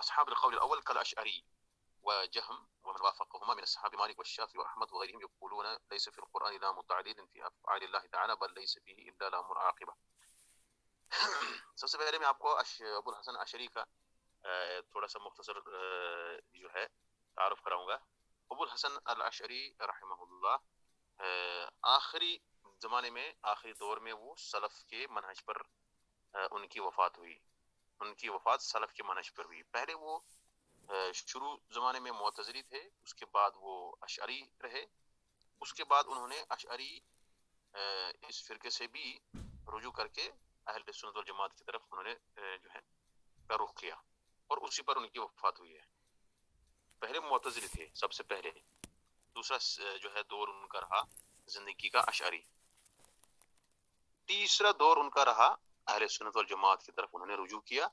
واصحاب القول الاول كالاشعري وجهم ومن وافقهما من الصحابه مالك والشافعي واحمد وغيرهم يقولون ليس في القران لام تعليل في افعال الله تعالى بل ليس فيه الا لام عاقبه. سب سے پہلے میں آپ کو ابو الحسن اشعری کا تھوڑا سا مختصر جو ہے تعارف کراؤں گا. ابو الحسن الاشعری رحمہ اللہ آخری زمانے میں آخری دور میں وہ سلف کے منہج پر ان کی وفات ہوئی. ان کی وفات سلف کے منہج پر ہوئی. پہلے وہ شروع زمانے میں معتزلی تھے, اس کے بعد وہ اشعری رہے. اس کے بعد انہوں نے اشعری اس فرقے سے بھی رجوع کر کے اہل سنت والجماعت کی طرف انہوں نے جو ہے کا رخ کیا اور اسی پر ان کی وفات ہوئی ہے. پہلے معتزلی تھے سب سے پہلے. دوسرا جو ہے دور ان کا رہا زندگی کا اشعری. تیسرا دور ان کا رہا اہل سنت والجماعت کی طرف انہوں نے رجوع کیا,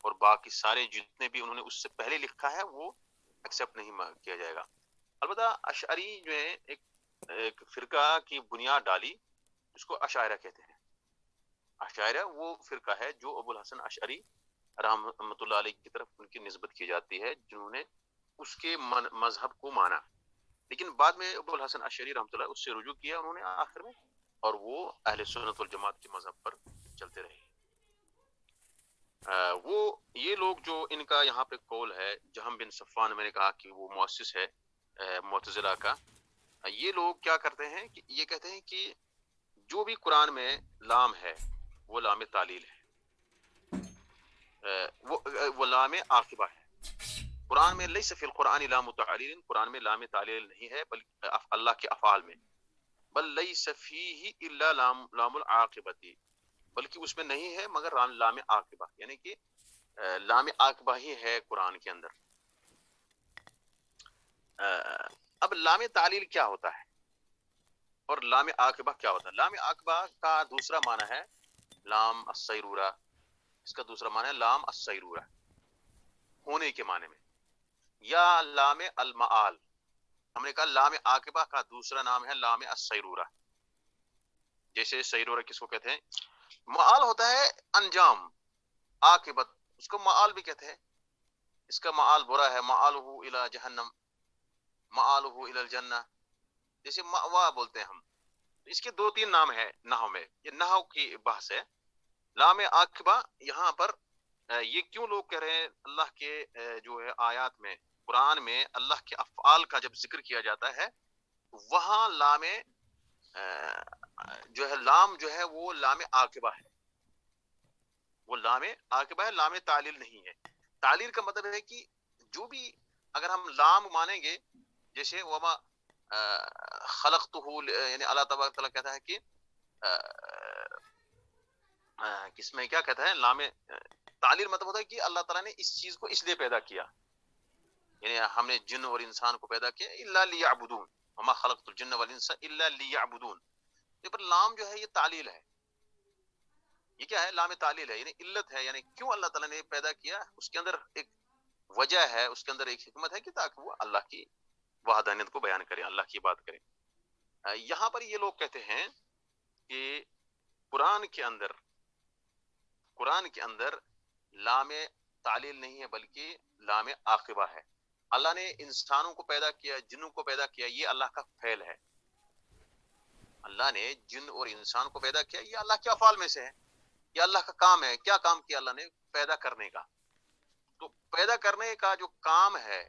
اور باقی سارے جتنے بھی انہوں نے اس سے پہلے لکھا ہے وہ ایکسیپٹ نہیں کیا جائے گا. البتہ اشعری جو ہے ایک فرقہ کی بنیاد ڈالی, اس کو اشاعرہ کہتے ہیں. اشاعرہ وہ فرقہ ہے جو ابو الحسن اشعری رحمۃ اللہ علیہ کی طرف ان کی نسبت کی جاتی ہے, جنہوں نے اس کے مذہب کو مانا. لیکن بعد میں ابو الحسن اشعری رحمۃ اللہ اس سے رجوع کیا انہوں نے آخر میں, اور وہ اہل سنت والجماعت کے مذہب پر چلتے رہے. وہ یہ لوگ جو ان کا یہاں پہ قول ہے, جہم بن صفوان میں نے کہا کہ وہ مؤسس ہے معتزلہ کا. یہ لوگ کیا کرتے ہیں کہ یہ کہتے ہیں کہ جو بھی قرآن میں لام ہے وہ لام تعلیل ہے, وہ لام عاقبہ ہے. قرآن میں لیس فی القرآن لام تعلیل, قرآن میں لام تعلیل نہیں ہے بلکہ اللہ کے افعال میں. بل لیس فیہ الا لام العاقبۃ, بلکہ اس میں نہیں ہے مگر لام عاقبہ, یعنی کہ لام عاقبہ ہی ہے قرآن کے اندر. اب لام تعلیل کیا ہوتا ہے اور لام عاقبہ کیا ہوتا ہے؟ لام عاقبہ کا دوسرا معنی ہے لام السیرورہ. اس کا دوسرا معنی ہے لام السیرورہ, ہونے کے معنی میں, یا لام المعال. ہم نے کہا لام عاقبہ کا دوسرا نام ہے لام السیرورہ. جیسے سیرورہ کس کو کہتے ہیں؟ معال ہوتا ہے انجام, عاقبت اس کو معال بھی کہتے ہیں. اس کا معال برا ہے, معالہ الی جہنم, معالہ الی الجنہ, جیسے مأوا بولتے ہیں ہم. اس کے دو تین نام ہیں نحو میں, یہ نحو کی بحث ہے. لام عاقبہ یہاں پر یہ کیوں لوگ کہہ رہے ہیں اللہ کے جو ہے آیات میں, قرآن میں اللہ کے افعال کا جب ذکر کیا جاتا ہے وہاں لام جو ہے لام جو ہے وہ لام عاقبہ ہے, وہ لام عاقبہ ہے, لام تعلیل نہیں ہے. تعلیل کا مطلب ہے کہ جو بھی اگر ہم لام مانیں گے, جیسے وما خلقتہ, یعنی اللہ تبارک تعالیٰ کہتا ہے کہ کس میں کیا کہتا ہے, لام تعلیل مطلب ہوتا ہے کہ اللہ تعالیٰ نے اس چیز کو اس لیے پیدا کیا, یعنی ہم نے جن اور انسان کو پیدا کیا الا لیعبدون, وما خلقت الجن والانس الا لیعبدون. یہ پر لام جو ہے یہ تعلیل ہے. یہ کیا ہے؟ لام تعلیل ہے, یعنی علت ہے, یعنی کیوں اللہ تعالیٰ نے پیدا کیا, اس کے اندر ایک وجہ ہے, اس کے اندر ایک حکمت ہے کہ تاکہ وہ اللہ کی وحدانیت کو بیان کریں, اللہ کی بات کریں. یہاں پر یہ لوگ کہتے ہیں کہ قرآن کے اندر لام تعلیل نہیں ہے بلکہ لام عاقبہ ہے. اللہ نے انسانوں کو پیدا کیا, جنوں کو پیدا کیا, یہ اللہ کا فعل ہے. اللہ نے جن اور انسان کو پیدا کیا, یہ اللہ کے افعال میں سے ہے, یہ اللہ کا کام ہے. کیا کام کیا اللہ نے؟ پیدا کرنے کا. تو پیدا کرنے کا جو کام ہے,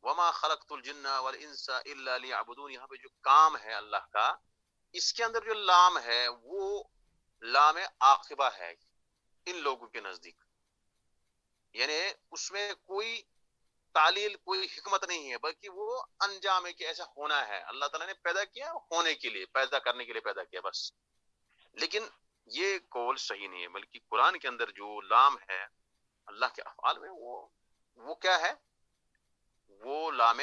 وما خلقت الجن والانس الا لیعبدون, یہاں پہ جو کام ہے اللہ کا, اس کے اندر جو لام ہے وہ لام عاقبہ ہے ان لوگوں کے نزدیک. یعنی اس میں کوئی تعلیل, کوئی حکمت نہیں ہے, بلکہ وہ انجام ہے کہ ایسا ہونا ہے. اللہ تعالیٰ نے پیدا کیا ہونے کے لیے, پیدا کرنے کے لیے پیدا کیا بس. لیکن یہ قول صحیح نہیں ہے, بلکہ قرآن کے اندر جو لام ہے اللہ کے افعال میں وہ کیا ہے؟ وہ لام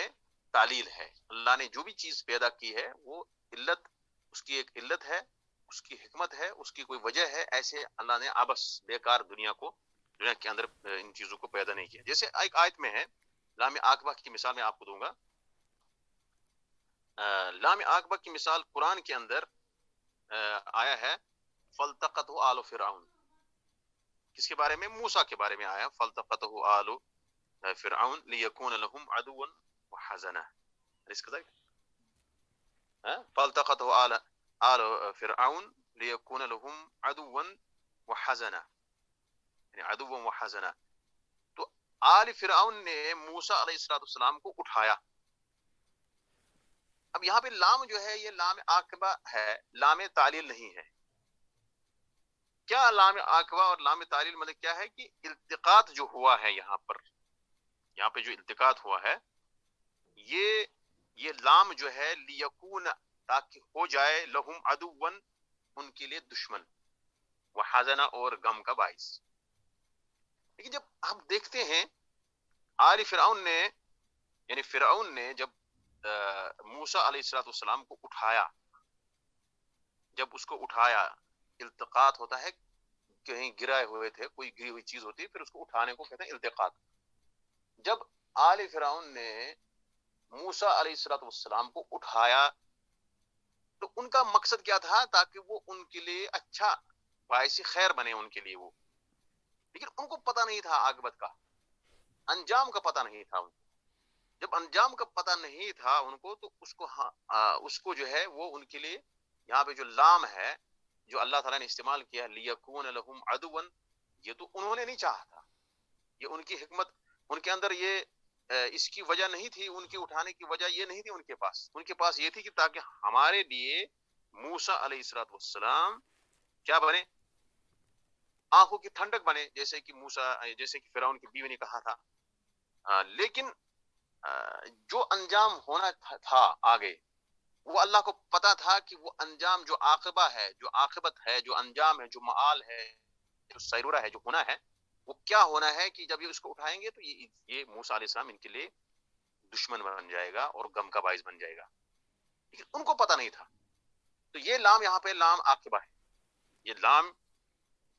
تعلیل ہے. اللہ نے جو بھی چیز پیدا کی ہے وہ علت, اس کی ایک علت ہے, اس کی حکمت ہے, اس کی کوئی وجہ ہے. ایسے اللہ نے آبس بیکار دنیا کے اندر ان چیزوں کو پیدا نہیں کیا. جیسے ایک آیت میں ہے, لام عاقبہ کی مثال میں آپ کو دوں گا. لام عاقبہ کی مثال قرآن کے اندر آیا ہے فَالْتَقَطْهُ آلُ فِرْعَوْنَ. کس کے بارے میں؟ موسیٰ کے بارے میں آیا فَالْتَقَطْهُ آلُ فرعون ليكون لهم عدوا وحزنا، أليس كذلك؟ فالتقطه آل فرعون ليكون لهم عدوا وحزنا، یعنی عدوا وحزنا. تو آل فرعون نے موسیٰ علیہ السلام کو اٹھایا. اب یہاں پہ لام جو ہے یہ لام عاقبہ ہے، لام تعلیل نہیں ہے. کیا لام عاقبہ اور لام تعلیل مطلب کیا ہے کہ التقاط جو ہوا ہے یہاں پہ جو التقاط ہوا ہے یہ لام جو ہے لیکون تاکہ ہو جائے لہم عدون ان کے لیے دشمن، وحزنا اور غم کا باعث. لیکن جب ہم دیکھتے ہیں آل فرعون نے، یعنی فرعون نے جب موسیٰ علیہ السلام کو اٹھایا، جب اس کو اٹھایا، التقاط ہوتا ہے کہیں گرائے ہوئے تھے، کوئی گری ہوئی چیز ہوتی ہے پھر اس کو اٹھانے کو کہتے ہیں التقاط. جب آل فرعون نے موسیٰ علیہ السلام کو اٹھایا تو ان کا مقصد کیا تھا؟ تاکہ وہ ان کے لیے اچھا باعث خیر بنے ان کے لیے وہ. لیکن ان کو پتہ نہیں تھا عاقبت کا، انجام کا پتہ نہیں تھا ان کو. جب انجام کا پتہ نہیں تھا ان کو تو اس کو جو ہے وہ ان کے لیے یہاں پہ جو لام ہے جو اللہ تعالیٰ نے استعمال کیا لیکون لہم عدوا، یہ تو انہوں نے نہیں چاہا تھا، یہ ان کی حکمت، ان کے اندر یہ اس کی وجہ نہیں تھی، ان کے اٹھانے کی وجہ یہ نہیں تھی ان کے پاس یہ تھی کہ تاکہ ہمارے لیے موسیٰ علیہ السلام کیا بنے؟ آنکھوں کی ٹھنڈک بنے، جیسے کہ فرعون کی بیوی نے کہا تھا. لیکن جو انجام ہونا تھا آگے وہ اللہ کو پتا تھا کہ وہ انجام جو عاقبہ ہے، جو عاقبت ہے، جو انجام ہے، جو معال ہے، جو سیرورہ ہے، جو ہونا ہے، وہ کیا ہونا ہے کہ جب یہ اس کو اٹھائیں گے تو یہ موسیٰ علیہ السلام ان کے لیے دشمن بن جائے گا اور غم کا باعث بن جائے گا. لیکن ان کو پتہ نہیں تھا. تو یہ لام یہاں پہ لام عاقبہ ہے، یہ لام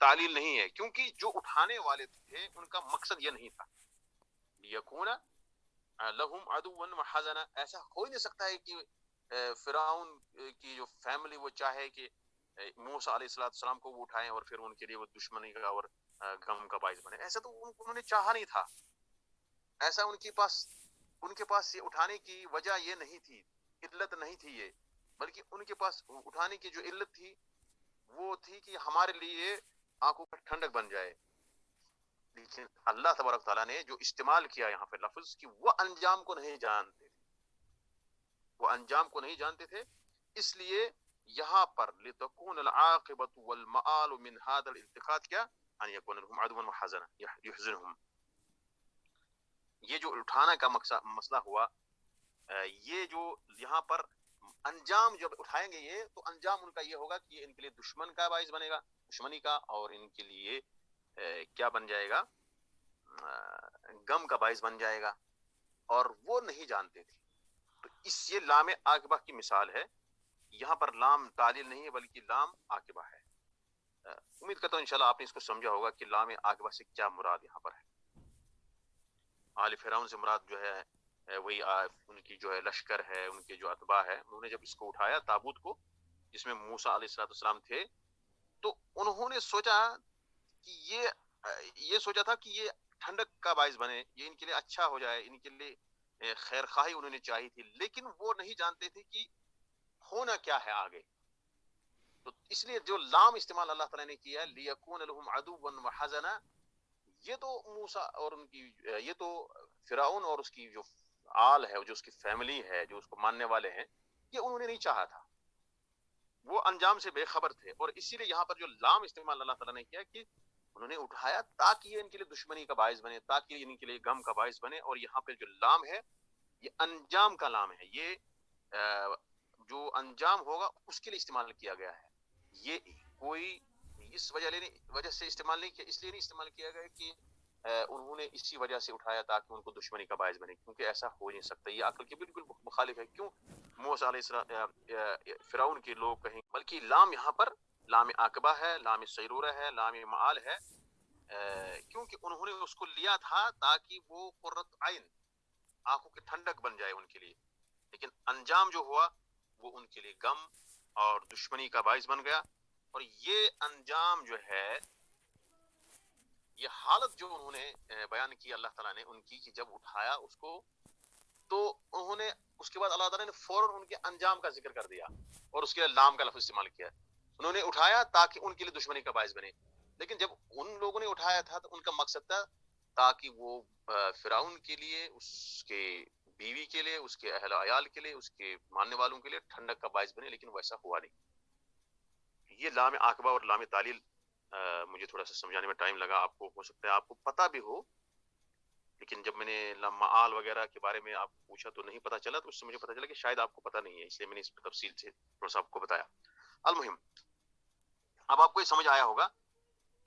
تعلیل نہیں ہے، کیونکہ جو اٹھانے والے تھے ان کا مقصد یہ نہیں تھا. یکون لہم عدوا وحزنا، ایسا ہو ہی نہیں سکتا ہے کہ فرعون کی جو فیملی وہ چاہے کہ موسیٰ علیہ السلام کو وہ اٹھائیں اور پھر ان کے لیے وہ دشمنی کا اور غم کا باعث بنے. ایسا تو انہوں نے چاہا نہیں تھا. ایسا ان کے پاس یہ اٹھانے کی وجہ یہ نہیں تھی، علت نہیں تھی یہ، بلکہ ان کے پاس اٹھانے کی جو علت تھی وہ تھی کہ ہمارے لیے آنکھوں کا ٹھنڈک بن جائے. لیکن اللہ تبارک تعالیٰ نے جو استعمال کیا یہاں پہ لفظ کہ وہ انجام کو نہیں جانتے تھے، وہ انجام کو نہیں جانتے تھے، اس لیے یہاں پر لتكون العاقبة والمآل من هذا الالتقاط کیا ان يكون لهم عدوا وحزنا يحزنهم. یہ جو اٹھانا کا مسئلہ ہوا، یہ جو یہاں پر انجام جب اٹھائیں گے یہ تو انجام ان کا یہ ہوگا کہ یہ ان کے لیے دشمن کا باعث بنے گا، دشمنی کا، اور ان کے لیے کیا بن جائے گا؟ غم کا باعث بن جائے گا، اور وہ نہیں جانتے تھے. تو یہ لام عاقبہ کی مثال ہے. یہاں پر لام تعلیل نہیں ہے بلکہ لام عاقبہ ہے. امید کرتا ہوں انشاءاللہ آپ نے اس کو سمجھا ہوگا کہ لام عاقبہ سے کیا مراد یہاں پر ہے. آل فرعون سے مراد جو ہے وہی ان کی جو ہے لشکر ہے، ان کے جو اتباع ہے. انہوں نے جب اس کو اٹھایا تابوت کو جس میں موسیٰ علیہ السلام تھے، تو انہوں نے سوچا کہ یہ سوچا تھا کہ یہ ٹھنڈک کا باعث بنے، یہ ان کے لیے اچھا ہو جائے، ان کے لیے خیر خواہی انہوں نے چاہی تھی. لیکن وہ نہیں جانتے تھے کہ ہونا کیا ہے آگے. تو اس لیے جو لام استعمال اللہ تعالیٰ نے کیا لیکون لہم عدوا وحزنا، یہ تو موسیٰ اور ان کی، یہ تو فرعون اور اس کی جو آل ہے، جو اس کی فیملی ہے، جو اس کو ماننے والے ہیں، یہ انہوں نے نہیں چاہا تھا، وہ انجام سے بے خبر تھے. اور اسی لیے یہاں پر جو لام استعمال اللہ تعالیٰ نے کیا کہ انہوں نے اٹھایا تاکہ یہ ان کے لیے دشمنی کا باعث بنے، تاکہ ان کے لیے غم کا باعث بنے. اور یہاں پہ جو لام ہے یہ انجام کا لام ہے، یہ جو انجام ہوگا اس کے لیے استعمال کیا گیا ہے. یہ کوئی اس وجہ سے استعمال نہیں کیا، اس لیے نہیں استعمال کیا گیا کہ انہوں نے اسی وجہ سے اٹھایا تاکہ ان کو دشمنی کا باعث بنے، کیونکہ ایسا ہو نہیں سکتا، یہ عقل کے بالکل مخالف ہے. کیوں موسیٰ علیہ السلام فرعون کے لوگ کہیں، بلکہ لام یہاں پر لام عاقبہ ہے، لام سیرورہ ہے، لام معال ہے، کیونکہ انہوں نے اس کو لیا تھا تاکہ وہ قرۃ عین، آنکھوں کی ٹھنڈک بن جائے ان کے لیے. لیکن انجام جو ہوا وہ ان کے لیے غم اور دشمنی کا باعث بن گیا. اور یہ انجام جو ہے یہ حالت جو انہوں نے بیان کی اللہ تعالیٰ نے ان کی کہ جب اٹھایا اس کو تو انہوں نے اس کے بعد اللہ تعالیٰ نے فوراً ان کے انجام کا ذکر کر دیا اور اس کے لیے لام کا لفظ استعمال کیا. انہوں نے اٹھایا تاکہ ان کے لیے دشمنی کا باعث بنے، لیکن جب ان لوگوں نے اٹھایا تھا تو ان کا مقصد تھا تاکہ وہ فرعون کے لیے، اس کے بیوی کے لیے، اس کے اہل عیال کے لیے، اس کے ماننے والوں کے لیے ٹھنڈک کا باعث بنے، لیکن ویسا ہوا نہیں. یہ لام عاقبہ اور لام تعلیل مجھے تھوڑا سا سمجھانے میں ٹائم لگا. آپ کو ہو سکتا ہے آپ کو پتہ بھی ہو، لیکن جب میں نے معال وغیرہ کے بارے میں آپ کو پوچھا تو نہیں پتہ چلا، تو اس سے مجھے پتہ چلا کہ شاید آپ کو پتہ نہیں ہے، اس لیے میں نے اس پر تفصیل سے تھوڑا سا آپ کو بتایا. المہم اب آپ کو یہ سمجھ آیا ہوگا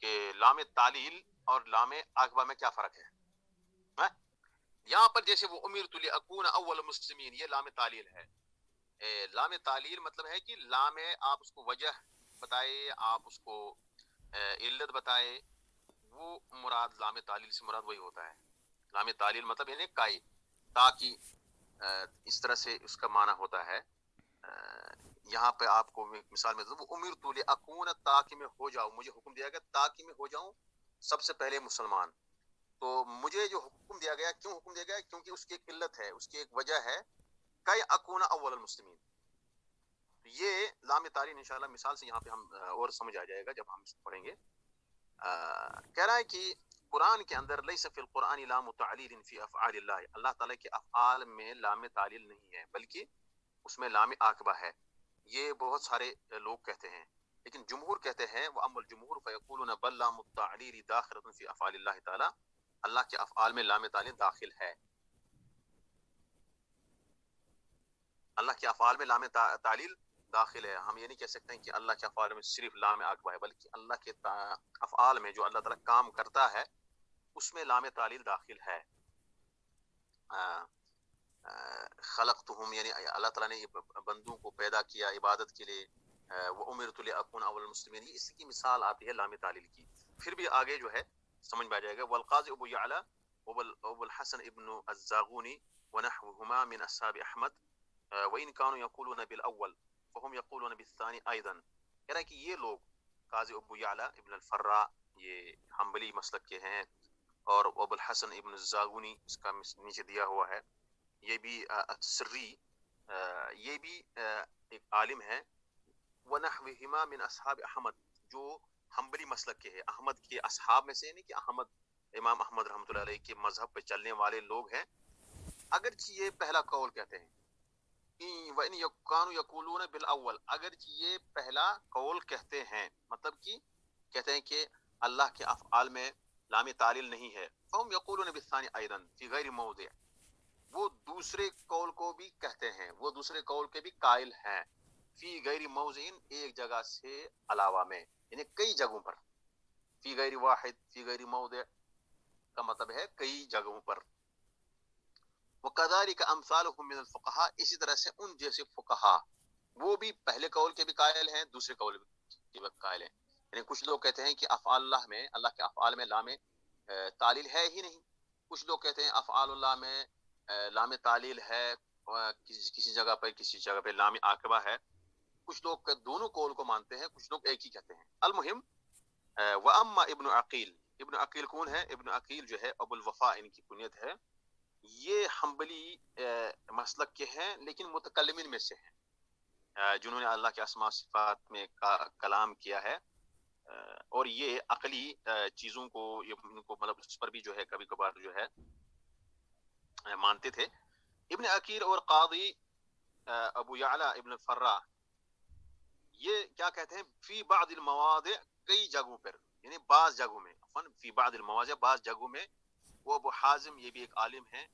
کہ لام تعلیل اور لام عاقبہ میں کیا فرق ہے. یہاں پر جیسے وہ امرت لاکون اول مسلمین، یہ لام تعلیل ہے. لام تعلیل مطلب ہے کہ لام آپ اس کو وجہ بتائے، آپ اس کو علت بتائے، وہ مراد لام تعلیل سے مراد وہی ہوتا ہے. لام تعلیل مطلب یعنی کائی، تاکہ اس طرح سے اس کا معنی ہوتا ہے. یہاں پہ آپ کو مثال میں وہ امرت لاکون، تاکہ میں ہو جاؤں، مجھے حکم دیا گیا تاکہ میں ہو جاؤں سب سے پہلے مسلمان. تو مجھے جو حکم دیا گیا، کیوں حکم دیا گیا؟ کیونکہ اس کی ایک علت ہے، اس کی ایک وجہ ہے، کئی اکون اول المسلمین. یہ لام تعلیل انشاءاللہ مثال سے یہاں پہ ہم اور سمجھ آ جائے گا جب ہم اس کو پڑھیں گے. کہہ رہا ہے کہ قرآن کے اندر لیس فی القرآن لام تعلیل فی افعال اللہ، اللہ تعالیٰ کے افعال میں لام تعلیل نہیں ہے بلکہ اس میں لام عاقبہ ہے. یہ بہت سارے لوگ کہتے ہیں، لیکن جمہور کہتے ہیں وَأَمَّا الْجُمْهُورُ فَيَقُولُونَ بَلْ لَامُ التَّعْلِيلِ دَاخِلَةٌ فِي أَفْعَالِ اللَّهِ تعالیٰ، اللہ کے افعال میں لام تعلیل داخل ہے. اللہ کے افعال میں لام تعلیل داخل ہے. ہم یہ نہیں کہہ سکتے ہیں کہ اللہ کے افعال میں صرف لام عاقبہ ہے، بلکہ اللہ کے افعال میں جو اللہ تعالیٰ کام کرتا ہے اس میں لام تعلیل داخل ہے. خلقتہم یعنی اللہ تعالیٰ نے بندوں کو پیدا کیا عبادت کے لیے. وَأُمِرْتُ لِأَكُونَ أَوَّلَ الْمُسْلِمِينَ، اس کی مثال آتی ہے لام تعلیل کی. پھر بھی آگے جو ہے سمجھ میں آ جائے گا. والقاضی ابو یعلا ابو الحسن ابن الزاغونی ونحوهما من اصحاب احمد وان كانوا يقولون بالاول فهم يقولون بالثاني ايضا. کہہ رہا ہے کہ یہ لوگ قاضی ابو یعلا ابن الفرا یہ حنبلی مسلک کے ہیں، اور ابو الحسن ابن الزاغونی اس کا نیچے دیا ہوا ہے، یہ بھی سری، یہ بھی ایک عالم ہے. ونحوهما من اصحاب احمد، جو حنبلی مسلک کے ہیں، احمد کے اصحاب میں سے، یعنی کہ احمد امام احمد رحمۃ اللہ علیہ کے مذہب پہ چلنے والے لوگ ہیں. اگرچہ یہ پہلا قول کہتے ہیں، وَإِنْ كَانُوا يَقُولُونَ بِالْأَوَّلِ، اگرچہ یہ پہلا قول کہتے ہیں، مطلب کہ کہتے ہیں کہ اللہ کے افعال میں لام تعلیل نہیں ہے. فَهُمْ يَقُولُونَ بِالثَّانِي أَيْضًا فِي غَيْرِ مَوْضِعٍ، وہ دوسرے قول کو بھی کہتے ہیں، وہ دوسرے قول کے بھی قائل ہیں. فی غیر موضع، ایک جگہ سے علاوہ میں، یعنی کئی جگہوں پر. فی غیر واحد، فی غیر موضع کا مطلب ہے کئی جگہوں پر. وَكَذَلِكَ أَمْثَالُهُم مِّنَ الْفُقَهَاءِ، اسی طرح سے ان جیسے فقہا، وہ بھی پہلے قول کے بھی قائل ہیں، دوسرے قول کے بھی قائل ہیں. یعنی کچھ لوگ کہتے ہیں کہ افعال اللہ میں، اللہ کے افعال میں لام تعلیل ہے ہی نہیں. کچھ لوگ کہتے ہیں افعال اللہ میں لام تعلیل ہے، کسی جگہ پہ لام عاقبہ ہے. کچھ لوگ دونوں قول کو مانتے ہیں، کچھ لوگ ایک ہی کہتے ہیں. المہم وَأَمَّا ابن عقیل، ابن عقیل کون ہے؟ ابن عقیل جو ہے ابو الوفا ان کی کنیت ہے. یہ حنبلی مسلک کے ہیں لیکن متکلمین میں سے ہیں، جنہوں نے اللہ کے اسماء صفات میں کلام کیا ہے، اور یہ عقلی چیزوں کو ان کو مطلب اس پر بھی جو ہے کبھی کبھار جو ہے مانتے تھے. ابن عقیل اور قاضی ابو یعلا ابن الفرا یہ کیا کہتے ہیں؟ فی بعض المواضع، کئی جگہوں پر، یعنی بعض جگہوں میں، فی بعض المواضع بعض جگہوں میں. وہ ابو حازم، یہ بھی ایک عالم ہیں،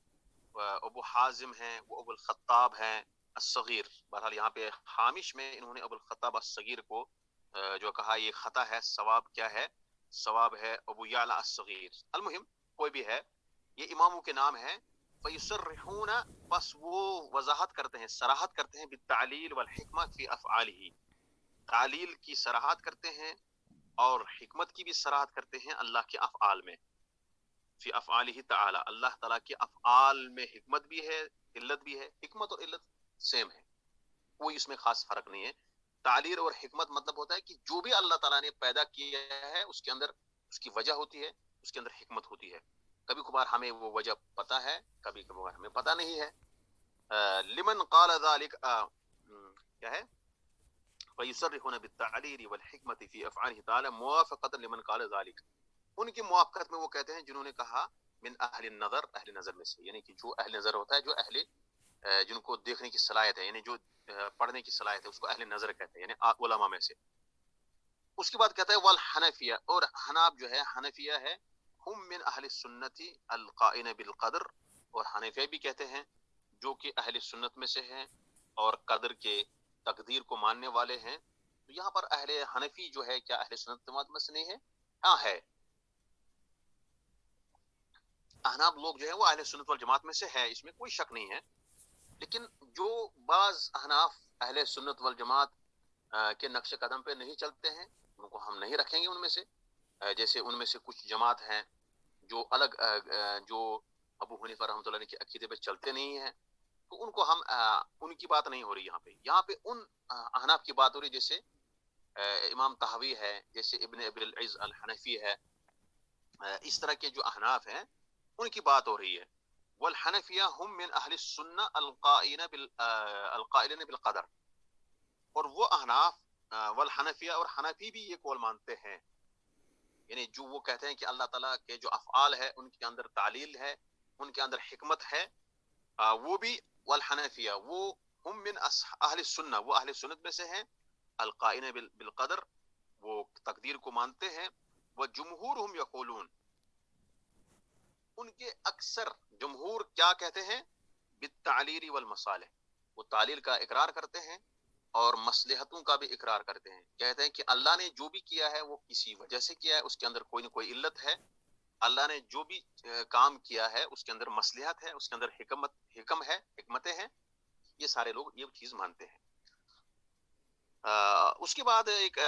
ابو حازم ہیں، وہ ابو الخطاب ہیں الصغیر. بہرحال یہاں پہ حامش میں انہوں نے ابو الخطاب الصغیر کو جو کہا یہ خطا ہے، ثواب کیا ہے؟ ثواب ہے ابو یعلا الصغیر. المہم کوئی بھی ہے، یہ اماموں کے نام ہیں. فَيُصَرِّحُونَ، بس وہ وضاحت کرتے ہیں، صراحت کرتے ہیں، بالتعلیل والحکمہ فی افعالہ، تعلیل کی صراحت کرتے ہیں اور حکمت کی بھی صراحت کرتے ہیں اللہ کے افعال میں. فی افعالہ تعالی، اللہ تعالیٰ کے افعال میں حکمت بھی ہے، علت بھی ہے. حکمت اور علت سیم ہے، کوئی اس میں خاص فرق نہیں ہے. تعلیل اور حکمت مطلب ہوتا ہے کہ جو بھی اللہ تعالیٰ نے پیدا کیا ہے اس کے اندر اس کی وجہ ہوتی ہے، اس کے اندر حکمت ہوتی ہے. کبھی کبھار ہمیں وہ وجہ پتہ ہے, کبھی کبھار ہمیں پتہ نہیں ہے. لمن قال ذلك کیا ہے فيصرحون بالتعليل والحكمة في أفعاله تعالى موافقة لمن قال ذلك. ان کی موافقت میں وہ کہتے ہیں جنہوں نے کہا من اہل النظر, اہل نظر میں سے, یعنی کہ جو اہل نظر ہوتا ہے, جو اہل جن کو دیکھنے کی صلاحیت ہے, یعنی جو پڑھنے کی صلاحیت ہے, اس کو اہل نظر کہتے ہیں, یعنی علماء میں سے. اس کے بعد کہتا ہے والحنفیہ, اور حناب جو ہے, حنفیہ ہے, ہم من اہل السنت القائن بالقدر, اور حنفیہ بھی کہتے ہیں جو کہ اہل سنت میں سے ہیں اور قدر کے, تقدیر کو ماننے والے ہیں. تو یہاں پر اہل حنفی جو ہے کیا اہل سنت جماعت میں سے نہیں ہے؟ ہاں ہے. احناف لوگ جو ہے وہ اہل سنت والجماعت میں سے ہے, اس میں کوئی شک نہیں ہے. لیکن جو بعض احناف اہل سنت والجماعت کے نقش قدم پہ نہیں چلتے ہیں, ان کو ہم نہیں رکھیں گے ان میں سے. جیسے ان میں سے کچھ جماعت ہیں جو الگ جو ابو حنیفہ رحمۃ اللہ علیہ کے عقیدے پہ چلتے نہیں ہیں, تو ان کو ہم ان کی بات نہیں ہو رہی یہاں پہ ان احناف کی بات ہو رہی, جیسے امام طحاوی ہے, جیسے ابن ابی العز الحنفی ہے, اس طرح کے جو احناف ہیں ان کی بات ہو رہی ہے. والحنفیہ ہم من اہل السنہ القائلین بالقدر, اور وہ احناف والحنفیہ, اور حنفی بھی یہ قول مانتے ہیں, یعنی جو وہ کہتے ہیں کہ اللہ تعالیٰ کے جو افعال ہے ان کے اندر تعلیل ہے, ان کے اندر حکمت ہے, وہ بھی والحنفیہ وہ ہم من اہل السنہ, وہ اہل سنت میں سے ہیں, القائن بالقدر, وہ تقدیر کو مانتے ہیں. وجمہورہم یقولون, ان کے اکثر جمہور کیا کہتے ہیں, بالتعلیل والمصالح, وہ تعلیل کا اقرار کرتے ہیں اور مصلحتوں کا بھی اقرار کرتے ہیں. کہتے ہیں کہ اللہ نے جو بھی کیا ہے وہ کسی وجہ سے کیا ہے, اس کے اندر کوئی نہ کوئی علت ہے. اللہ نے جو بھی کام کیا ہے اس کے اندر مصلحت ہے, اس کے اندر حکم ہے, حکمتیں ہیں. یہ سارے لوگ یہ چیز مانتے ہیں. اس کے بعد ایک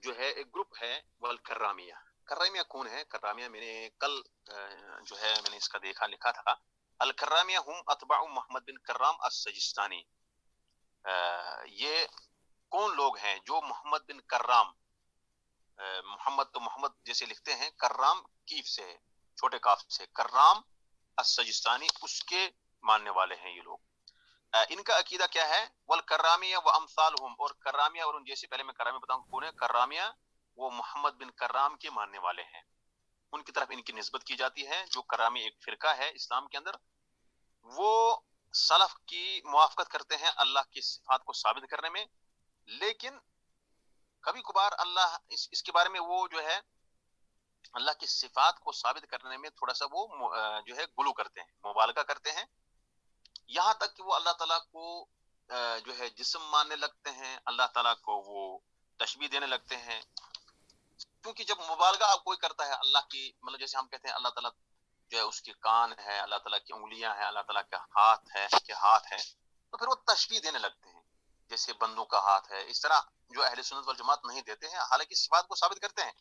جو ہے ایک گروپ ہے والکرامیہ. کرامیہ کون ہے؟ کرامیہ میں نے کل جو ہے میں نے اس کا دیکھا, لکھا تھا, الکرامیہ ہم اتباع محمد بن کرام السجستانی. یہ کون لوگ ہیں جو محمد بن کرام, محمد تو محمد جیسے لکھتے ہیں, کرام کیف سے ہے, چھوٹے کاف سے, کرام السجستانی, اس کے ماننے والے ہیں یہ لوگ. ان کا عقیدہ کیا ہے؟ والکرامیہ وامثالہم, اور کرامیہ اور ان جیسے, پہلے میں کرامیہ بتاؤں کون ہے. کرامیہ وہ محمد بن کرام کے ماننے والے ہیں, ان کی طرف ان کی نسبت کی جاتی ہے. جو کرامی ایک فرقہ ہے اسلام کے اندر, وہ سلف کی موافقت کرتے ہیں اللہ کی صفات کو ثابت کرنے میں, لیکن کبھی کبھار اللہ اس کے بارے میں وہ جو ہے اللہ کی صفات کو ثابت کرنے میں تھوڑا سا وہ جو ہے گلو کرتے ہیں, مبالغہ کرتے ہیں, یہاں تک کہ وہ اللہ تعالیٰ کو جو ہے جسم ماننے لگتے ہیں, اللہ تعالیٰ کو وہ تشبیہ دینے لگتے ہیں. کیونکہ جب مبالغہ کوئی کرتا ہے اللہ کی, مطلب جیسے ہم کہتے ہیں اللہ تعالیٰ جو ہے اس کے کان ہے, اللہ تعالیٰ کی انگلیاں ہیں, اللہ تعالیٰ کا ہاتھ ہے, تو پھر وہ تشبیہ دینے لگتے ہیں جیسے بندوں کا ہاتھ ہے. اس طرح جو اہل سنت والجماعت نہیں دیتے ہیں, حالانکہ صفات کو ثابت کرتے ہیں,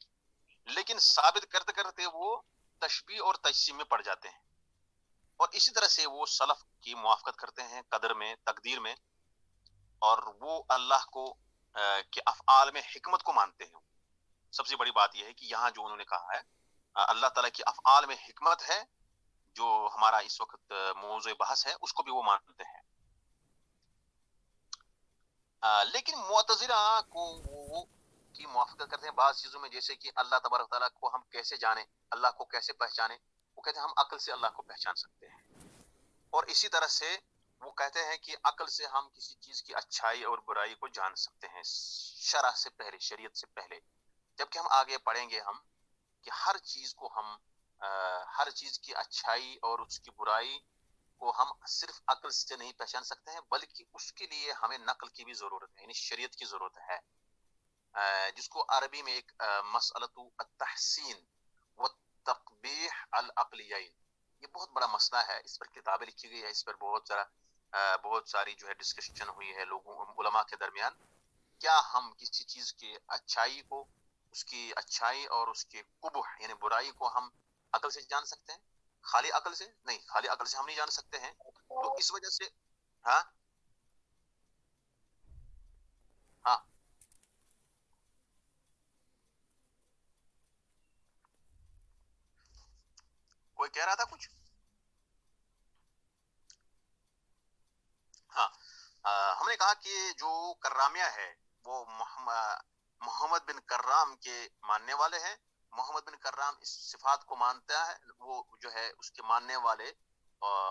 لیکن ثابت کرتے کرتے وہ تشبیہ اور تجسیم میں پڑ جاتے ہیں. اور اسی طرح سے وہ سلف کی موافقت کرتے ہیں قدر میں, تقدیر میں, اور وہ اللہ کو کے افعال میں حکمت کو مانتے ہیں. سب سے بڑی بات یہ ہے کہ یہاں جو انہوں نے کہا ہے اللہ تعالیٰ کی افعال میں حکمت ہے, جو ہمارا اس وقت موضوع بحث ہے, اس کو بھی وہ مانتے ہیں. لیکن معتزلہ کو وہ کی موافقت کرتے ہیں بعض چیزوں میں, جیسے کہ اللہ تبارک تعالیٰ کو ہم کیسے جانیں, اللہ کو کیسے پہچانیں. وہ کہتے ہیں ہم عقل سے اللہ کو پہچان سکتے ہیں, اور اسی طرح سے وہ کہتے ہیں کہ عقل سے ہم کسی چیز کی اچھائی اور برائی کو جان سکتے ہیں شرع سے پہلے, شریعت سے پہلے. جبکہ ہم آگے پڑھیں گے ہم کہ ہر چیز کو ہم ہر چیز کی اچھائی اور اس کی برائی کو ہم صرف عقل سے نہیں پہچان سکتے ہیں, بلکہ اس کے لیے ہمیں نقل کی بھی ضرورت ہے, یعنی شریعت کی ضرورت ہے, جس کو عربی میں ایک مسئلۃ التحسین والتقبیح العقلیین, یہ بہت بڑا مسئلہ ہے. اس پر کتابیں لکھی گئی ہے, اس پر بہت ساری جو ہے ڈسکشن ہوئی ہے لوگوں علماء کے درمیان. کیا ہم کسی چیز کی اچھائی کو, اس کی اچھائی اور اس کے قبح یعنی برائی کو ہم عقل سے جان سکتے ہیں؟ خالی عقل سے نہیں, خالی عقل سے ہم نہیں جان سکتے ہیں. تو اس وجہ سے ہاں ہاں کہہ رہا تھا کچھ؟ ہاں، ہم نے کہا کہ جو کرامیہ ہے وہ محمد بن کرام کے ماننے والے ہیں. محمد بن کرام اس صفات کو مانتا ہے، وہ جو ہے اس کے ماننے والے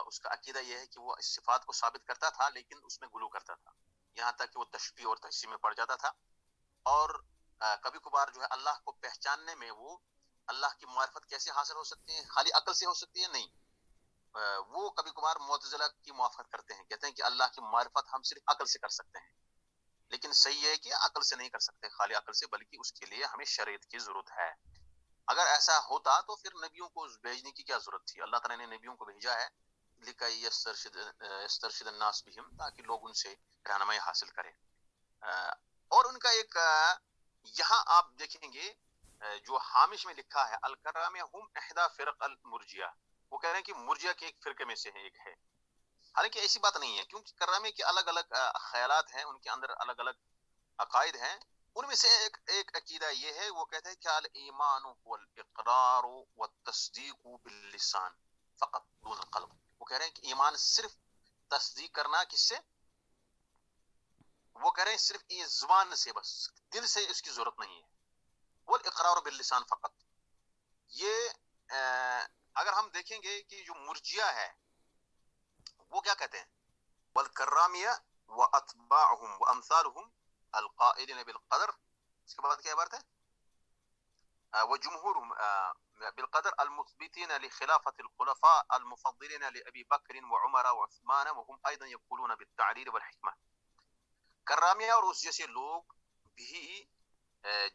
اس کا عقیدہ یہ ہے کہ وہ اس صفات کو ثابت کرتا تھا لیکن اس میں غلو کرتا تھا، یہاں تک کہ وہ تشبیہ اور تجسیم میں پڑ جاتا تھا. اور کبھی کبھار جو ہے اللہ کو پہچاننے میں وہ اللہ کی معرفت کیسے حاصل ہو سکتی ہے، خالی عقل سے ہو سکتی ہے؟ نہیں. وہ کبھی کبھار معتزلہ کی موافقت کرتے ہیں، کہتے ہیں کہ اللہ کی معرفت ہم صرف عقل سے کر سکتے ہیں، لیکن صحیح ہے کہ عقل سے نہیں کر سکتے خالی عقل سے، بلکہ اس کے لیے ہمیں شریعت کی ضرورت ہے. اگر ایسا ہوتا تو پھر نبیوں کو بھیجنے کی کیا ضرورت تھی؟ اللہ تعالیٰ نے نبیوں کو بھیجا ہے لِكَيْ يَسْتَرْشِدَ النَّاسَ بِهِمْ، تاکہ لوگ ان سے رہنمائی حاصل کریں. اور ان کا ایک یہاں آپ دیکھیں گے جو ہامش میں لکھا ہے الکرامیہ ہم احدى فرق المرجیہ، وہ کہہ رہے ہیں کہ مرجیہ کے ایک فرقے میں سے ایک ہے. حالانکہ ایسی بات نہیں ہے، کیونکہ کرامیہ کے الگ الگ خیالات ہیں، ان کے اندر الگ الگ عقائد ہیں. ان میں سے ایک عقیدہ یہ ہے، وہ کہتے ہیں کہ الایمان هو الاقرار والتصدیق باللسان فقط دون القلب. وہ کہہ رہے ہیں کہ ایمان صرف تصدیق کرنا، کس سے؟ وہ کہہ رہے ہیں صرف یہ زبان سے، بس دل سے اس کی ضرورت نہیں ہے. والاقرار باللسان فقط. یہ اگر ہم دیکھیں گے کہ جو مرجیہ ہے وہ کیا کہتے ہیں؟ والکرامیہ واتباعهم وامثالهم القائلین بالقدر. اس کے بعد کیا عبارت ہے؟ وجمهورهم بالقدر المثبتين لخلافة الخلفاء المفضلين لأبي بكر وعمر وعثمان وهم أيضا يقولون بالتعليل والحكمة. کرامیہ اور اس جیسے لوگ بھی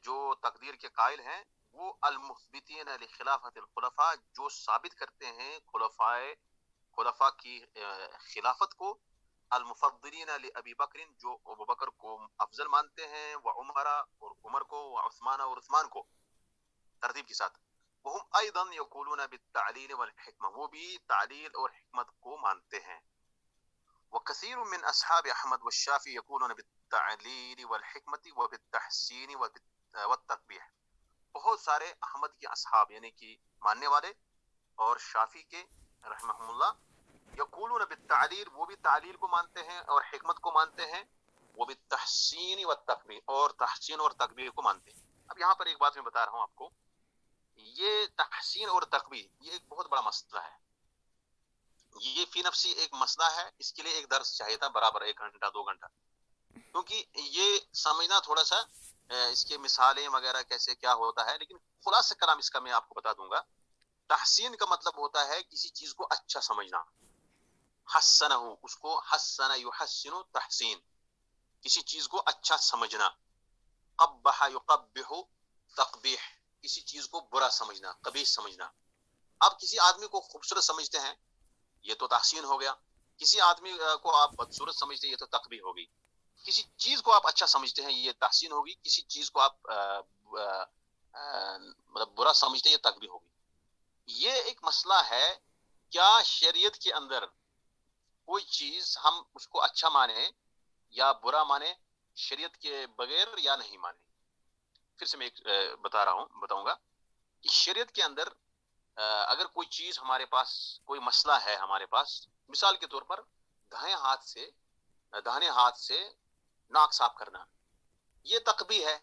جو تقدیر کے قائل ہیں، وہ المثبتین لخلافت الخلفاء، جو ثابت کرتے ہیں خلفاء کی خلافت کو، المفضلین لابی بکر، جو ابو بکر کو افضل مانتے ہیں، وعمر اور عمر کو، وعثمان اور عثمان کو، ترتیب کے ساتھ. وهم ایضا یقولون بالتعلیل والحکمہ، وہ بھی تعلیل اور حکمت کو مانتے ہیں. وكثير من اصحاب احمد والشافعي يقولون بالتعليل والحكمة وبالتحسين والتقبيح. بہت سارے احمد کے اصحاب یعنی کہ ماننے والے اور شافعی کے رحمہم اللہ، یقولون بالتعلیل، وہ بھی تعلیل کو مانتے ہیں اور حکمت کو مانتے ہیں، وبالتحسین والتقبیح، اور تحسین اور تقبیح کو مانتے ہیں. اب یہاں پر ایک بات میں بتا رہا ہوں آپ کو، یہ تحسین اور تقبیح یہ ایک بہت بڑا مسئلہ ہے. یہ فی نفسی ایک مسئلہ ہے، اس کے لیے ایک درس چاہیے تھا، برابر 1 گھنٹہ 2 گھنٹہ، کیونکہ یہ سمجھنا تھوڑا سا اس کے مثالیں وغیرہ کیسے کیا ہوتا ہے. لیکن خلاصہ کلام اس کا میں آپ کو بتا دوں گا. تحسین کا مطلب ہوتا ہے کسی چیز کو اچھا سمجھنا. حسنہ، اس کو حسن یحسن تحسین، کسی چیز کو اچھا سمجھنا. قبح یقبح تقبیح، کسی چیز کو برا سمجھنا، قبیح سمجھنا. آپ کسی آدمی کو خوبصورت سمجھتے ہیں، یہ تو تحسین ہو گیا. کسی آدمی کو آپ بدصورت سمجھتے ہیں، یہ تو تقبیح ہوگی. کسی چیز کو آپ اچھا سمجھتے ہیں، یہ تحسین ہوگی. کسی چیز کو آپ مطلب برا سمجھتے ہیں، یہ تقبیح ہوگی. یہ ایک مسئلہ ہے، کیا شریعت کے اندر کوئی چیز ہم اس کو اچھا مانیں یا برا مانیں شریعت کے بغیر یا نہیں مانیں. پھر سے میں ایک بتاؤں گا کہ شریعت کے اندر اگر کوئی چیز ہمارے پاس، کوئی مسئلہ ہے ہمارے پاس، مثال کے طور پر داہنے ہاتھ سے ناک صاف کرنا، یہ تقبیح ہے.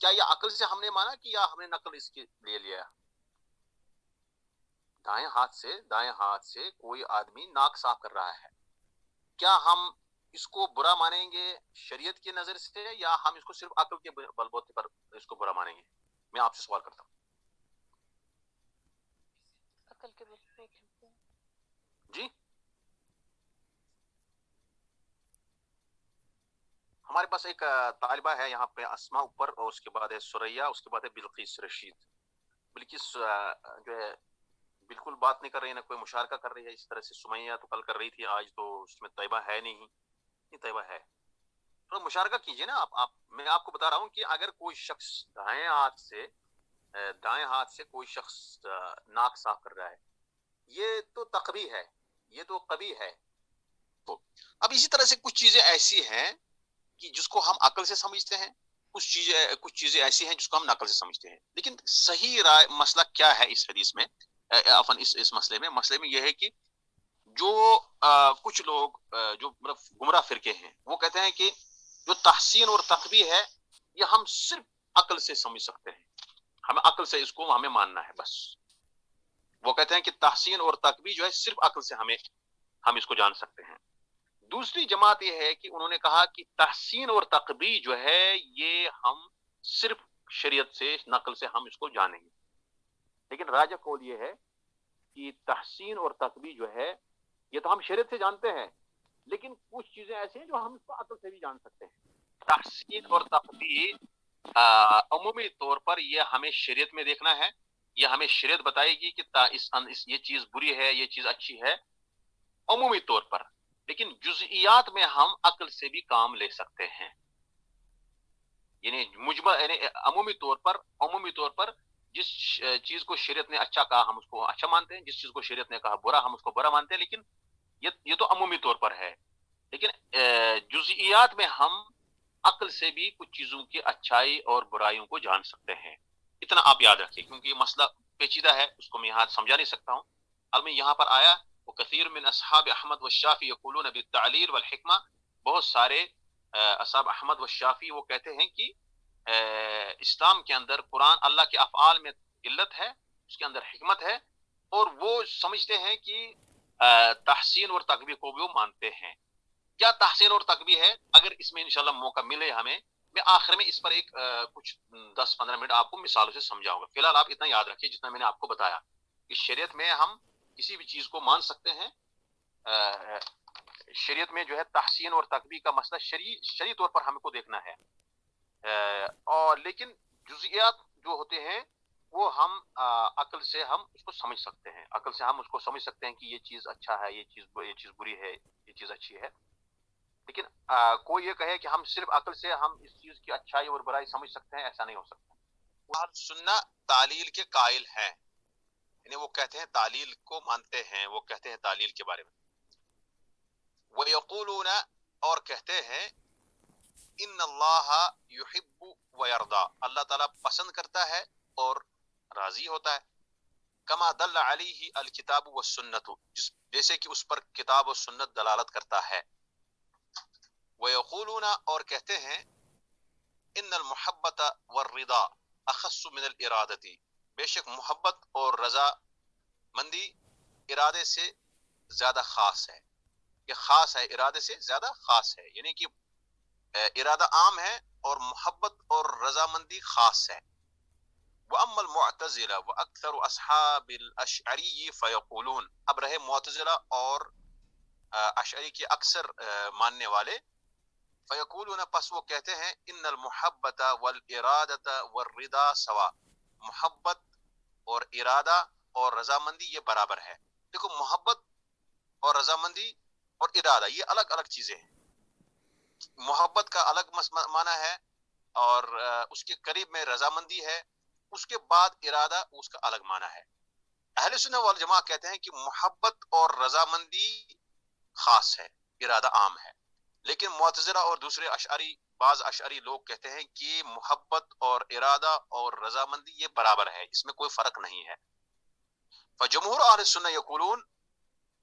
کیا یہ عقل سے ہم نے مانا کہ یا ہم نے نقل اس کے لے لیا؟ دائیں ہاتھ سے کوئی آدمی ناک صاف کر رہا ہے، کیا ہم اس کو برا مانیں گے شریعت کی نظر سے، یا ہم اس کو صرف عقل کے بلبوتے پر اس کو برا مانیں گے؟ میں آپ سے سوال کرتا ہوں. عقل کے بلبوتے. جی، ہمارے پاس ایک طالبہ ہے یہاں پہ، اسماء اوپر، اور اس کے بعد ہے سریا، اس کے بعد ہے بلقیس رشید. بلقیس جو ہے بالکل بات نہیں کر رہی ہے، نہ کوئی مشارکہ کر رہی ہے. اس طرح سے سمیہ تو کل کر رہی تھی، آج تو اس میں طیبہ ہے نہیں. یہ طیبہ ہے، تو مشارکہ کیجئے نا آپ. میں آپ کو بتا رہا ہوں کہ اگر کوئی شخص دائیں ہاتھ سے کوئی شخص ناک صاف کر رہا ہے، یہ تو تقبیح ہے، یہ تو قبیح ہے. تو اب اسی طرح سے کچھ چیزیں ایسی ہیں کہ جس کو ہم عقل سے سمجھتے ہیں، کچھ چیزیں ایسی ہیں جس کو ہم نقل سے سمجھتے ہیں. لیکن صحیح مسئلہ کیا ہے اس حدیث میں؟ اس مسئلے میں یہ ہے کہ جو کچھ لوگ جو مطلب گمراہ فرقے ہیں وہ کہتے ہیں کہ جو تحسین اور تقبیح ہے یہ ہم صرف عقل سے سمجھ سکتے ہیں، ہمیں عقل سے اس کو ہمیں ماننا ہے بس. وہ کہتے ہیں کہ تحسین اور تقبیح جو ہے صرف عقل سے ہم اس کو جان سکتے ہیں. دوسری جماعت یہ ہے کہ انہوں نے کہا کہ تحسین اور تقبیح جو ہے یہ ہم صرف شریعت سے نقل سے ہم اس کو جانیں گے. لیکن راجح قول یہ ہے کہ تحسین اور تقبیح جو ہے یہ تو ہم شریعت سے جانتے ہیں، لیکن کچھ چیزیں ایسی ہیں جو ہم اس کو عقل سے بھی جان سکتے ہیں. تحسین اور تقبیح عمومی طور پر یہ ہمیں شریعت میں دیکھنا ہے، یہ ہمیں شریعت بتائے گی کہ یہ چیز بری ہے، یہ چیز اچھی ہے عمومی طور پر، لیکن جزئیات میں ہم عقل سے بھی کام لے سکتے ہیں. یعنی عمومی طور پر جس چیز کو شریعت نے اچھا کہا ہم اس کو اچھا مانتے ہیں، جس چیز کو شریعت نے کہا برا ہم اس کو برا مانتے ہیں. لیکن یہ تو عمومی طور پر ہے، لیکن جزئیات میں ہم عقل سے بھی کچھ چیزوں کی اچھائی اور برائیوں کو جان سکتے ہیں. اتنا آپ یاد رکھیے، کیونکہ یہ مسئلہ پیچیدہ ہے، اس کو میں یہاں سمجھا نہیں سکتا ہوں. البتہ یہاں پر آیا وکثیر من اصحاب احمد والشافعی یقولون بالتعلیل والحکمہ، بہت سارے اصحاب احمد والشافعی وہ کہتے ہیں کہ اسلام کے اندر قرآن اللہ کے افعال میں علت ہے، اس کے اندر حکمت ہے، اور وہ سمجھتے ہیں کہ تحسین اور تقبیح کو بھی وہ مانتے ہیں. کیا تحسین اور تقبیح ہے؟ اگر اس میں انشاءاللہ موقع ملے ہمیں، میں آخر میں اس پر ایک کچھ 10-15 منٹ آپ کو مثالوں سے سمجھاؤں گا. فی الحال آپ اتنا یاد رکھیے جتنا میں نے آپ کو بتایا کہ شریعت میں ہم کسی بھی چیز کو مان سکتے ہیں. شریعت میں جو ہے تحسین اور تقبیح کا مسئلہ شرعی طور پر ہم کو دیکھنا ہے، اور لیکن جزئیات جو ہوتے ہیں وہ ہم عقل سے ہم اس کو سمجھ سکتے ہیں، عقل سے ہم اس کو سمجھ سکتے ہیں کہ یہ چیز اچھا ہے، یہ چیز بری ہے، یہ چیز اچھی ہے. لیکن کوئی یہ کہے کہ ہم صرف عقل سے ہم اس چیز کی اچھائی اور برائی سمجھ سکتے ہیں، ایسا نہیں ہو سکتا. اہل سنہ تعلیل کے قائل ہیں، یعنی وہ کہتے ہیں تعلیل کو مانتے ہیں، وہ کہتے ہیں تعلیل کے بارے میں. وَيَقُولُونَ، اور کہتے ہیں ان اللہ یحب ویرضا، اللہ تعالیٰ پسند کرتا ہے اور راضی ہوتا ہے. کما دل علیہ الکتاب والسنت، جیسے کہ اس پر کتاب و سنت دلالت کرتا ہے. ویقولون، اور کہتے ہیں ان المحبت والرضا اخص من الارادتی، بے شک محبت اور رضا مندی ارادے سے زیادہ خاص ہے. یہ خاص ہے، ارادے سے زیادہ خاص ہے، یعنی کہ ارادہ عام ہے اور محبت اور رضامندی خاص ہے. وَأَمَّا الْمُعْتَزِلَةُ وَأَكْثَرُ أَصْحَابِ الْأَشْعَرِيِّ فَيَقُولُونَ، اب رہے معتزلہ اور اشعری کے اکثر ماننے والے. فَيَقُولُونَ، پس وہ کہتے ہیں ان المحبت والارادۃ والرضا سوا، محبت اور ارادہ اور رضامندی یہ برابر ہے. دیکھو، محبت اور رضامندی اور ارادہ یہ الگ الگ چیزیں ہیں. محبت کا الگ معنی ہے اور اس کے قریب میں رضامندی ہے، اس کے بعد ارادہ اس کا الگ معنی ہے. اہل سنت والجماعہ کہتے ہیں کہ محبت اور رضامندی خاص ہے، ارادہ عام ہے. لیکن معتزلہ اور دوسرے بعض اشعری لوگ کہتے ہیں کہ محبت اور ارادہ اور رضامندی یہ برابر ہے، اس میں کوئی فرق نہیں ہے. فجمہور اہل سنت یقولون،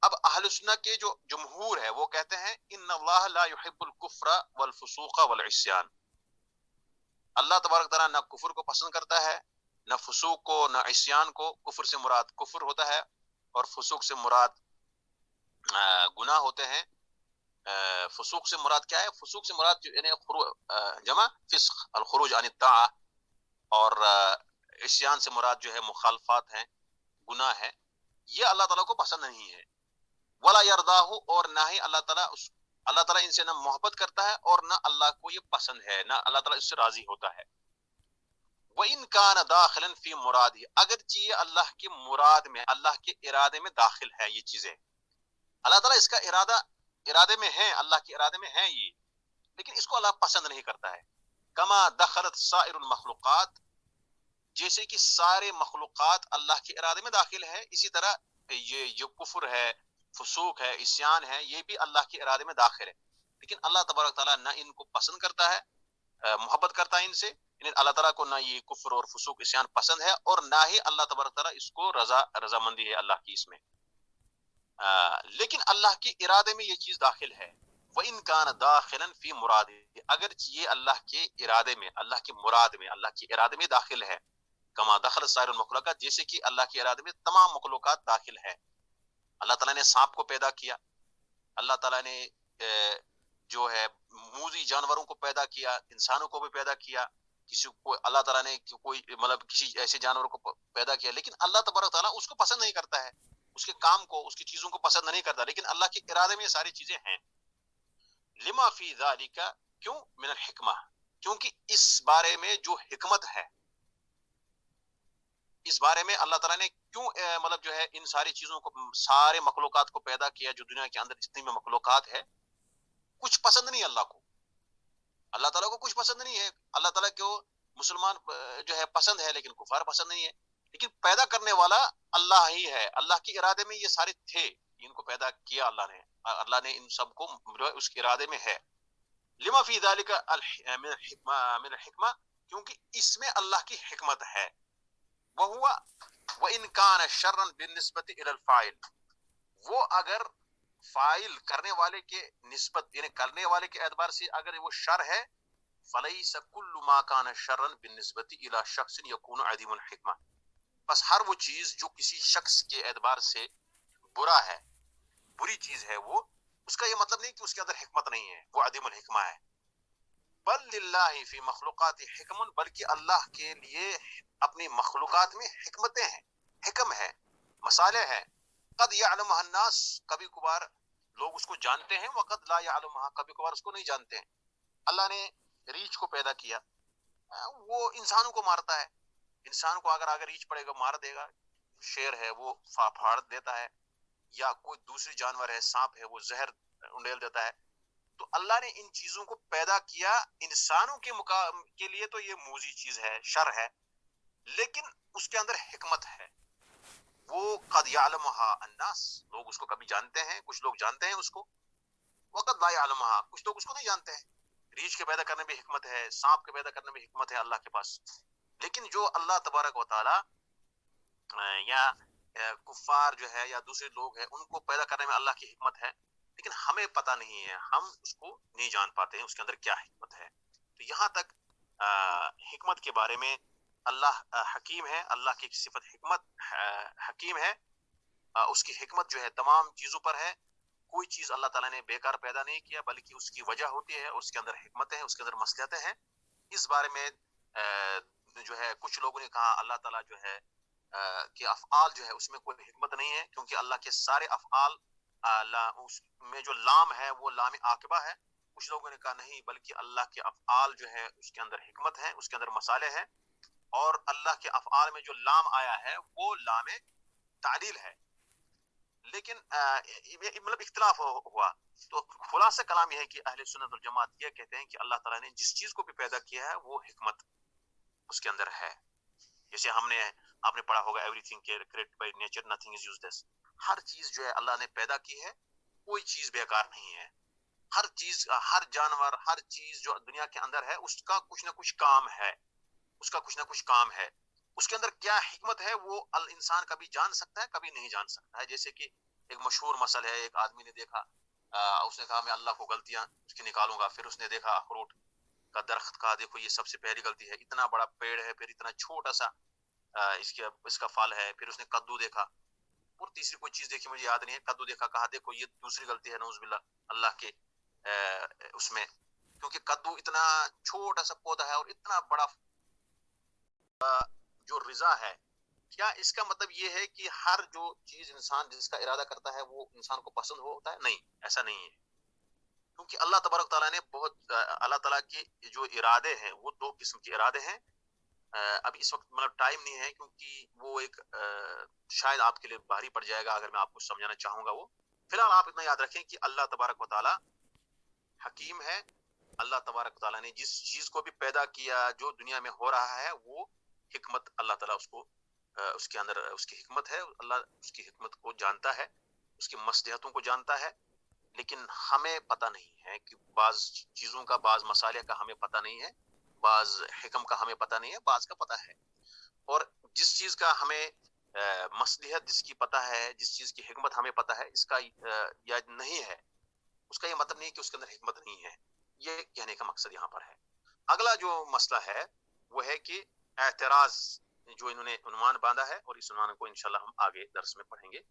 اب اہل سنت کے جو جمہور ہے وہ کہتے ہیں ان اللہ لا يحب الکفر والفسوق والعصیان، اللہ تبارک تعالیٰ نہ کفر کو پسند کرتا ہے، نہ فسوق کو، نہ عصیان کو. کفر سے مراد کفر ہوتا ہے اور فسوق سے مراد گناہ ہوتے ہیں. فسوق سے مراد کیا ہے؟ فسوق سے مراد یعنی جمع فسق، الخروج عن الطاعہ، اور عصیان سے مراد جو ہے مخالفات ہیں، گناہ ہے. یہ اللہ تعالیٰ کو پسند نہیں ہے. ولا یرضاہ، اور نہ ہی اللہ تعالیٰ ان سے نہ محبت کرتا ہے اور نہ اللہ کو یہ پسند ہے، نہ اللہ تعالیٰ اس سے راضی ہوتا ہے. وَإِن كَانَ دَاخِلًا فِي مُرَادِهِ، اگرچہ یہ اللہ کے مراد میں، اللہ کے ارادے میں داخل ہے یہ چیزیں. اللہ تعالیٰ اس کا ارادے میں ہے، اللہ کے ارادے میں ہے یہ، لیکن اس کو اللہ پسند نہیں کرتا ہے. کما دخلت سائر المخلوقات، جیسے کہ سارے مخلوقات اللہ کے ارادے میں داخل ہے، اسی طرح یہ جو کفر ہے، فسوق ہے، عصیان ہے، یہ بھی اللہ کے ارادے میں داخل ہے. لیکن اللہ تبارک تعالیٰ نہ ان کو پسند کرتا ہے محبت کرتا ہے ان سے، یعنی اللہ تعالیٰ کو نہ یہ کفر اور فسوق عصیان پسند ہے، اور نہ ہی اللہ تبارک تعالیٰ اس کو رضامندی ہے اللہ کی اس میں. لیکن اللہ کے ارادے میں یہ چیز داخل ہے. وَإِن كَانَ دَاخِلًا فِي مُرَادِهِ، اگر یہ اللہ کے ارادے میں، اللہ کی مراد میں، اللہ کے ارادے میں داخل ہے. کما دخل سائر المخلوقات، جیسے کہ اللہ کے ارادے میں تمام مخلوقات داخل ہے. اللہ تعالیٰ نے سانپ کو پیدا کیا، اللہ تعالیٰ نے جو ہے موذی جانوروں کو پیدا کیا، انسانوں کو بھی پیدا کیا، کسی کو اللہ تعالیٰ نے کوئی مطلب کسی ایسے جانوروں کو پیدا کیا، لیکن اللہ تبارک تعالیٰ اس کو پسند نہیں کرتا ہے، اس کے کام کو، اس کی چیزوں کو پسند نہیں کرتا، لیکن اللہ کے ارادے میں یہ ساری چیزیں ہیں. لما فی ذالک، کیوں؟ من الحکمہ، کیونکہ اس بارے میں جو حکمت ہے، اس بارے میں اللہ تعالیٰ نے کیوں مطلب جو ہے ان ساری چیزوں کو، سارے مخلوقات کو پیدا کیا جو دنیا کے اندر جتنی بھی مخلوقات ہے. کچھ پسند نہیں اللہ کو، اللہ تعالیٰ کو کچھ پسند نہیں ہے. اللہ تعالیٰ کو مسلمان جو ہے پسند ہے، لیکن کفار پسند نہیں ہے. لیکن پیدا کرنے والا اللہ ہی ہے، اللہ کے ارادے میں یہ سارے تھے، ان کو پیدا کیا اللہ نے ان سب کو اس کے ارادے میں ہے. لما فی ذالک من الحکمہ، کیونکہ اس میں اللہ کی حکمت ہے. وہوا وَإِن كَانَ شَرًّا بِالنِّسْبَةِ إِلَى الْفَاعِلِ، وہ اگر فاعل کرنے والے کے نسبت، یعنی کرنے والے کے اعتبار سے اگر وہ شر ہے، فَلَيْسَ كُلُّ مَا كَانَ شَرًّا بِالنِّسْبَةِ إِلَى شَخْصٍ يَكُونُ عَدِيمُ الْحِكْمَةِ، بس ہر وہ چیز جو کسی شخص کے اعتبار سے برا ہے، بری چیز ہے، وہ اس کا یہ مطلب نہیں کہ اس کے اندر حکمت نہیں ہے، وہ عدیم الحکمہ ہے. بل للہ فی مخلوقات حکم، بلکہ اللہ کے لیے اپنی مخلوقات میں حکمتیں ہیں، حکم ہے، مسالے ہیں. قد یعلمها الناس، کبھی کبھار لوگ اس کو جانتے ہیں، وقد لا یعلمها، کبھی کبھار اس کو نہیں جانتے ہیں. اللہ نے ریچھ کو پیدا کیا، وہ انسانوں کو مارتا ہے، انسان کو اگر ریچھ پڑے گا مار دے گا. شیر ہے وہ پھاڑ دیتا ہے، یا کوئی دوسری جانور ہے، سانپ ہے، وہ زہر انڈیل دیتا ہے. تو اللہ نے ان چیزوں کو پیدا کیا انسانوں کے لیے، تو یہ موذی چیز ہے، شر ہے، لیکن اس کے اندر حکمت ہے. وہ قد یعلمها الناس، لوگ اس کو کبھی جانتے ہیں، کچھ لوگ جانتے ہیں اس کو. وقد لا یعلمها، کچھ لوگ اس کو نہیں جانتے ہیں. ریچھ کے پیدا کرنے میں حکمت ہے، سانپ کے پیدا کرنے میں حکمت ہے اللہ کے پاس. لیکن جو اللہ تبارک و تعالی یا کفار جو ہے یا دوسرے لوگ ہیں، ان کو پیدا کرنے میں اللہ کی حکمت ہے، لیکن ہمیں پتہ نہیں ہے، ہم اس کو نہیں جان پاتے ہیں اس کے اندر کیا حکمت ہے. تو یہاں تک حکمت کے بارے میں اللہ حکیم ہے، اللہ کی صفت حکمت حکیم ہے. اس کی حکمت جو ہے تمام چیزوں پر ہے. کوئی چیز اللہ تعالیٰ نے بیکار پیدا نہیں کیا، بلکہ اس کی وجہ ہوتی ہے، اس کے اندر حکمتیں ہیں، اس کے اندر مصلحتیں ہیں. اس بارے میں جو ہے کچھ لوگوں نے کہا اللہ تعالیٰ جو ہے کہ افعال جو ہے اس میں کوئی حکمت نہیں ہے، کیونکہ اللہ کے سارے افعال اس میں جو لام ہے وہ لام عاقبہ ہے. کچھ لوگوں نے کہا نہیں، بلکہ اللہ کے افعال جو ہے اس کے اندر حکمت ہے، اس کے اندر مسالے ہیں، اور اللہ کے افعال میں جو لام آیا ہے وہ لام تعلیل ہے. لیکن مطلب اختلاف ہوا. تو خلاصہ کلام یہ ہے کہ اہل سنت والجماعت یہ کہتے ہیں کہ اللہ تعالیٰ نے جس چیز کو بھی پیدا کیا ہے وہ حکمت اس کے اندر ہے. جیسے آپ نے پڑھا ہوگا everything created by nature nothing is useless. ہر چیز جو ہے اللہ نے پیدا کی ہے، کوئی چیز بیکار نہیں ہے. ہر چیز، ہر جانور، ہر چیز جو دنیا کے اندر ہے اس کا کچھ نہ کچھ کام ہے، اس کا کچھ نہ کچھ کام ہے. اس کے اندر کیا حکمت ہے وہ انسان کبھی جان سکتا ہے، کبھی نہیں جان سکتا ہے. جیسے کہ ایک مشہور مسئلہ ہے، ایک آدمی نے دیکھا، اس نے کہا میں اللہ کو غلطیاں اس کی نکالوں گا. پھر اس نے دیکھا اخروٹ کا درخت، کہا دیکھو یہ سب سے پہلی غلطی ہے، اتنا بڑا پیڑ ہے، پھر اتنا چھوٹا سا اس کا پھل ہے. پھر اس نے کدو دیکھا، اور تیسری کوئی چیز دیکھی مجھے یاد نہیں ہے، کدو دیکھا، کہا دیکھو یہ دوسری غلطی ہے، نعوذ باللہ اللہ کے اس میں، کیونکہ کدو اتنا چھوٹا سا پودا ہے اور اتنا بڑا جو رضا ہے. کیا اس کا مطلب یہ ہے کہ ہر جو چیز انسان جس کا ارادہ کرتا ہے وہ انسان کو پسند ہوتا ہے؟ نہیں، ایسا نہیں ہے. کیونکہ اللہ تبارک تعالیٰ نے اللہ تعالیٰ کے جو ارادے ہیں وہ دو قسم کے ارادے ہیں. اب اس وقت مطلب ٹائم نہیں ہے، کیونکہ وہ ایک شاید آپ کے لیے بھاری پڑ جائے گا اگر میں آپ کو سمجھانا چاہوں گا. وہ فی الحال آپ اتنا یاد رکھیں کہ اللہ تبارک و تعالیٰ حکیم ہے. اللہ تبارک و تعالیٰ نے جس چیز کو بھی پیدا کیا جو دنیا میں ہو رہا ہے وہ حکمت اللہ تعالیٰ اس کے اندر اس کی حکمت ہے. اللہ اس کی حکمت کو جانتا ہے، اس کی مصلحتوں کو جانتا ہے، لیکن ہمیں پتہ نہیں ہے کہ بعض چیزوں کا، بعض مسائل کا ہمیں پتہ نہیں ہے. بعض حکم کا ہمیں پتہ نہیں ہے، بعض کا پتہ ہے. اور جس چیز کا ہمیں مصلحت جس کی پتہ ہے، جس چیز کی حکمت ہمیں پتہ ہے، اس کا یا نہیں ہے، اس کا یہ مطلب نہیں کہ اس کے اندر حکمت نہیں ہے. یہ کہنے کا مقصد یہاں پر ہے. اگلا جو مسئلہ ہے وہ ہے کہ اعتراض، جو انہوں نے عنوان باندھا ہے، اور اس عنوان کو انشاءاللہ ہم آگے درس میں پڑھیں گے.